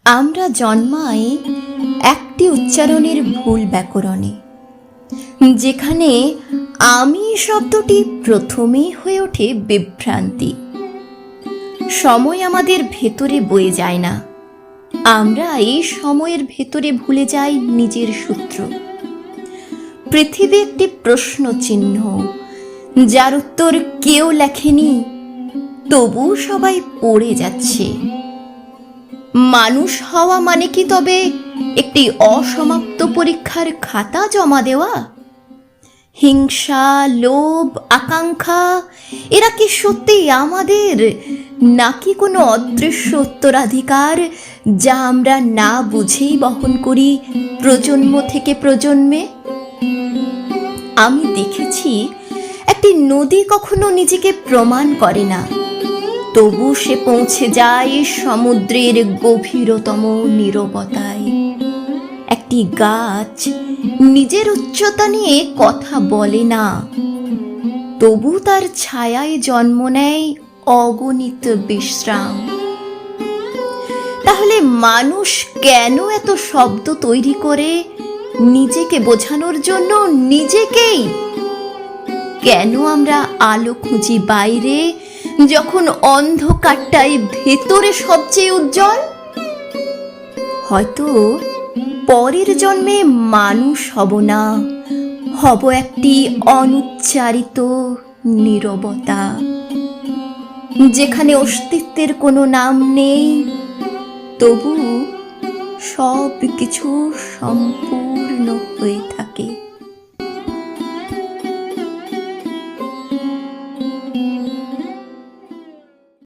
আমরা জন্মাই একটি উচ্চারণের ভুল ব্যাকরণে, যেখানে আমি শব্দটি প্রথমেই হয়ে ওঠে বিভ্রান্তি। সময় আমাদের ভেতরে বয়ে যায় না, আমরা এই সময়ের ভেতরে ভুলে যাই নিজের সূত্র। পৃথিবী একটি প্রশ্ন চিহ্ন, যার উত্তর কেউ লেখেনি, তবু সবাই পড়ে যাচ্ছে। মানুষ হওয়া মানে কি তবে একটি অসমাপ্ত পরীক্ষার খাতা জমা দেওয়া? হিংসা, লোভ, আকাঙ্ক্ষা এরা কি সত্যি আমাদের, নাকি কোনো অদৃশ্য উত্তরাধিকার যা আমরা না বুঝেই বহন করি প্রজন্ম থেকে প্রজন্মে? আমি দেখেছি একটি নদী কখনো নিজেকে প্রমাণ করে না, তবু সে পৌঁছে যায় সমুদ্রের গভীরতম নীরবতায়। একটি গাছ নিজের উচ্চতা নিয়ে কথা বলে না, তবু তার ছায়ায় জন্ম নেয় অগণিত বিশ্রাম। তাহলে মানুষ কেন এত শব্দ তৈরি করে নিজেকে বোঝানোর জন্য নিজেকেই? কেন আমরা আলো খুঁজি বাইরে, যখন অন্ধকারটাই ভেতরে সবচেয়ে উজ্জ্বল? হয়তো পরের জন্মে মানুষ হব না, হব একটি অনুচ্চারিত নীরবতা, যেখানে অস্তিত্বের কোনো নাম নেই, তবু সব কিছু সম্পূর্ণ।